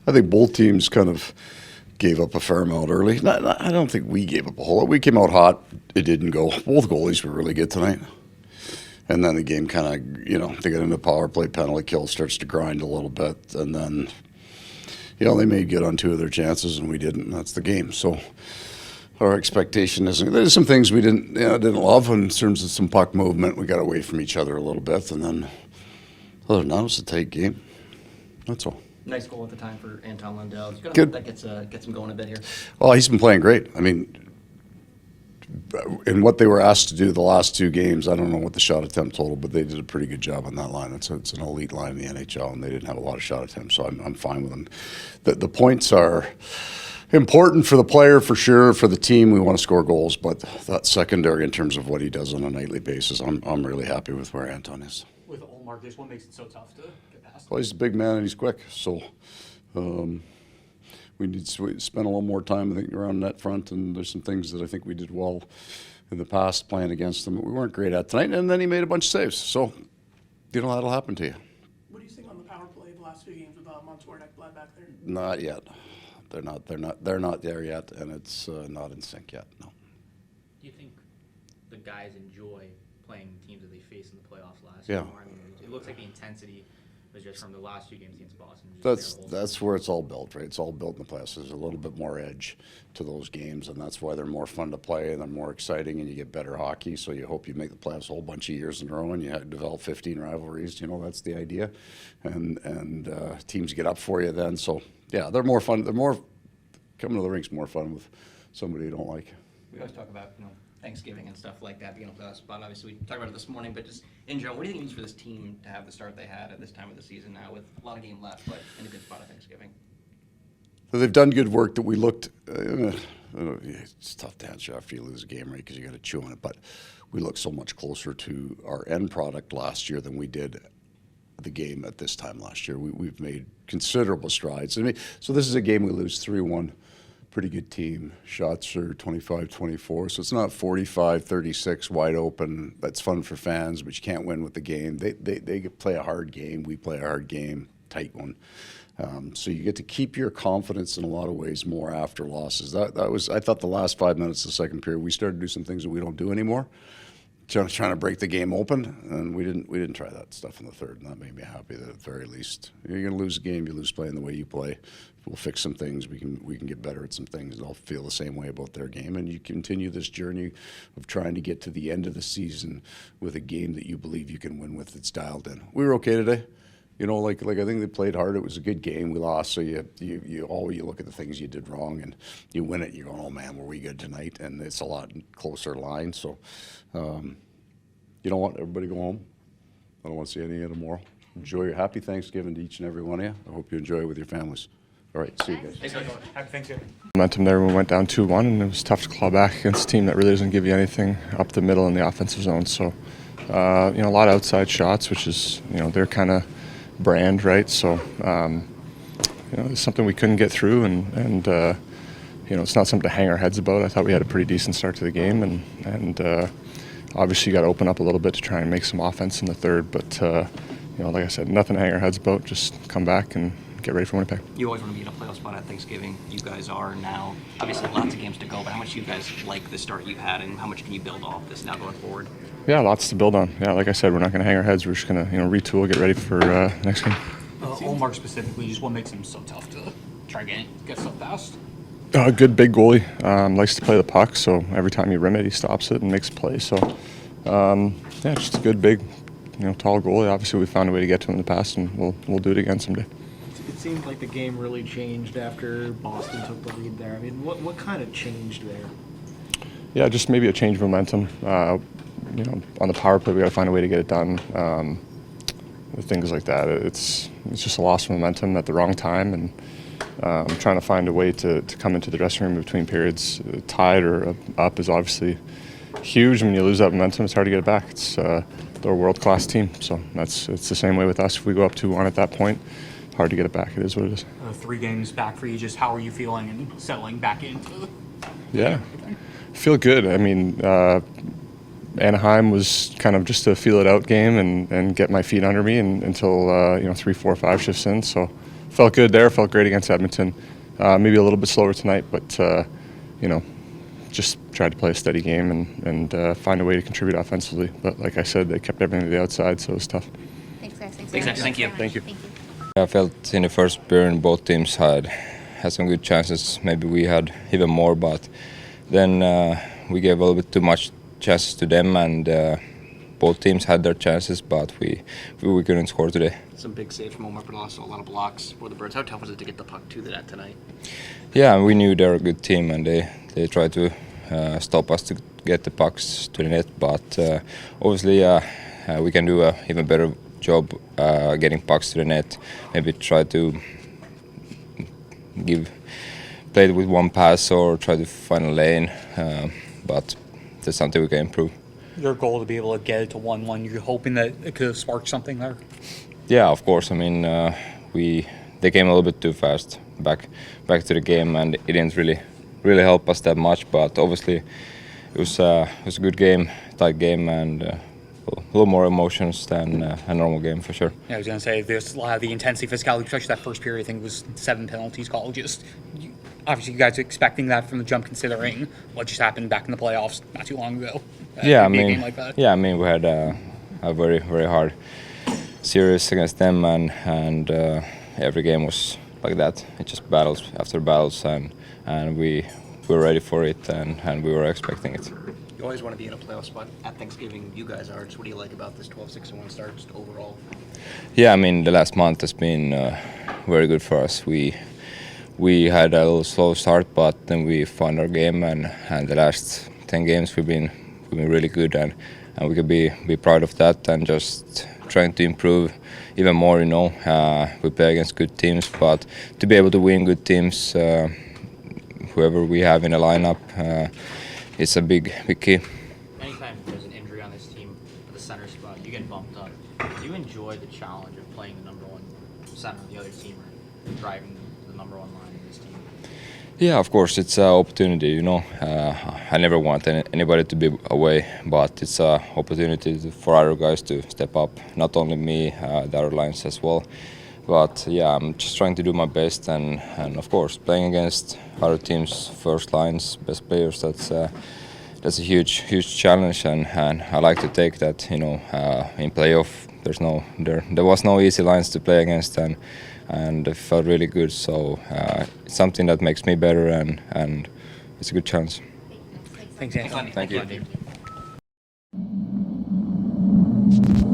I think both teams kind of gave up a fair amount early. I don't think we gave up a whole lot. We came out hot. It didn't go. Both goalies were really good tonight. And then the game kind of, they get into power play, penalty kill, starts to grind a little bit. And then, they made good on two of their chances, and we didn't. And that's the game. So our expectation isn't. There's some things we didn't love in terms of some puck movement. We got away from each other a little bit. And then, other than that, it was a tight game. That's all. Nice goal at the time for Anton Lundell. He's Good. That gets him going a bit here. Well, he's been playing great. I mean, in what they were asked to do the last two games, I don't know what the shot attempt total, but they did a pretty good job on that line. It's an elite line in the NHL, and they didn't have a lot of shot attempts, so I'm fine with them. The points are important for the player, for sure. For the team, we want to score goals, but that's secondary in terms of what he does on a nightly basis. I'm really happy with where Anton is. With Marcus, what makes it so tough to get past? Well, he's a big man and he's quick, so we need to spend a little more time, I think, around net front, and there's some things that I think we did well in the past playing against him that we weren't great at tonight, and then he made a bunch of saves, so that'll happen to you. What do you think on the power play the last few games with Montour and Ekblad back there? Not yet. They're not there yet, and it's not in sync yet, no. Do you think the guys enjoy playing teams that they faced in the playoffs last Yeah. year? I mean, it looks like the intensity was just from the last few games against Boston. That's where it's all built, right? It's all built in the playoffs. There's a little bit more edge to those games, and that's why they're more fun to play and they're more exciting, and you get better hockey. So you hope you make the playoffs a whole bunch of years in a row, and you develop 15 rivalries. That's the idea, and teams get up for you then. So yeah, they're more fun. They're more coming to the rink's more fun with somebody you don't like. We always talk about Thanksgiving and stuff like that being a playoff spot. Obviously, we talked about it this morning, but just in general, what do you think it means for this team to have the start they had at this time of the season now, with a lot of game left, but in a good spot at Thanksgiving? So they've done good work that we looked. It's tough to answer after you lose a game, right? Because you got to chew on it. But we looked so much closer to our end product last year than we did the game at this time last year. We've made considerable strides. So this is a game we lose 3-1. Pretty good team. Shots are 25-24, so it's not 45-36 wide open. That's fun for fans, but you can't win with the game. They play a hard game. We play a hard game, tight one. So you get to keep your confidence in a lot of ways more after losses. I thought the last 5 minutes of the second period, we started to do some things that we don't do anymore. Trying to break the game open, and we didn't try that stuff in the third, and that made me happy that at the very least, you're going to lose a game, you lose playing the way you play. We'll fix some things. We can get better at some things. They'll feel the same way about their game, and you continue this journey of trying to get to the end of the season with a game that you believe you can win with that's dialed in. We were okay today. Like I think they played hard. It was a good game. We lost, so you look at the things you did wrong, and you win it. You're going, oh man, were we good tonight? And it's a lot closer line. So, you don't want everybody to go home. I don't want to see any of you tomorrow. Enjoy your happy Thanksgiving to each and every one of you. I hope you enjoy it with your families. All right, see you guys. Thanks, Happy Thanksgiving. Momentum there when we went down 2-1, and it was tough to claw back against a team that really doesn't give you anything up the middle in the offensive zone. So, a lot of outside shots, which is, their kind of brand, right? So, it's something we couldn't get through, and it's not something to hang our heads about. I thought we had a pretty decent start to the game, and obviously you got to open up a little bit to try and make some offense in the third. But, like I said, nothing to hang our heads about. Just come back and get ready for Winnipeg. You always want to be in a playoff spot at Thanksgiving. You guys are now. Obviously, lots of games to go, but how much do you guys like the start you've had, and how much can you build off this now going forward? Yeah, lots to build on. Yeah, like I said, we're not going to hang our heads. We're just going to, retool, get ready for next game. Olmark specifically, just what makes him so tough to try and get so fast? Good big goalie. Likes to play the puck, so every time you rim it, he stops it and makes a play. So, just a good big, tall goalie. Obviously, we found a way to get to him in the past, and we'll do it again someday. It seemed like the game really changed after Boston took the lead there. I mean, what kind of changed there? Yeah, just maybe a change of momentum. On the power play, we got to find a way to get it done. Things like that. It's just a loss of momentum at the wrong time, and trying to find a way to come into the dressing room between periods. Tied or up is obviously huge. When you lose that momentum, it's hard to get it back. They're a world-class team, so it's the same way with us. If we go up 2-1 at that point, hard to get it back. It is what it is. 3 games back for you. Just how are you feeling and settling back into? Yeah, I feel good. I mean, Anaheim was kind of just a feel it out game and get my feet under me until 3, 4, 5 shifts in. So felt good there. Felt great against Edmonton. Maybe a little bit slower tonight, but just tried to play a steady game and find a way to contribute offensively. But like I said, they kept everything to the outside, so it was tough. Thanks, guys. Thanks, guys. Thank you. Thank you. I felt in the first period both teams had some good chances. Maybe we had even more, but then we gave a little bit too much chances to them, and both teams had their chances, but we couldn't score today. Some big saves from Omar, but also a lot of blocks for the Birds. How tough was it to get the puck to the net tonight? Yeah, we knew they're a good team, and they tried to stop us to get the pucks to the net, but obviously we can do an even better job getting pucks to the net. Maybe try to play it with one pass or try to find a lane, but that's something we can improve. Your goal to be able to get it to 1-1, you're hoping that it could have sparked something there? Yeah, of course. I mean, they came a little bit too fast back to the game, and it didn't really help us that much. But obviously, it was a good game, tight game, and a little more emotions than a normal game for sure. Yeah, I was going to say, there's a lot of the intensity, physicality, especially that first period. I think it was 7 penalties called. Obviously, you guys are expecting that from the jump, considering what just happened back in the playoffs not too long ago. Yeah, a game like that. Yeah, I mean, we had a very, very hard series against them, and every game was like that. It's just battles after battles, and we were ready for it, and we were expecting it. You always want to be in a playoff spot at Thanksgiving. You guys are. Just what do you like about this 12-6-1 start just overall? Yeah, I mean, the last month has been very good for us. We had a little slow start, but then we found our game, and the last 10 games we've been really good, and we could be proud of that, and just trying to improve even more. We play against good teams, but to be able to win good teams, whoever we have in the lineup, it's a big key. Anytime there's an injury on this team at the center spot, you get bumped up. Do you enjoy the challenge of playing the number one center of the other team or driving the number one line of this team? Yeah, of course, it's an opportunity, I never want anybody to be away, but it's an opportunity for other guys to step up, not only me, the other lines as well. But yeah, I'm just trying to do my best, and of course, playing against other teams' first lines, best players, that's a huge challenge, and I like to take that, in playoff. There was no easy lines to play against, and it felt really good. So it's something that makes me better, and it's a good chance. Thanks, Anthony. Thank you. Thank you.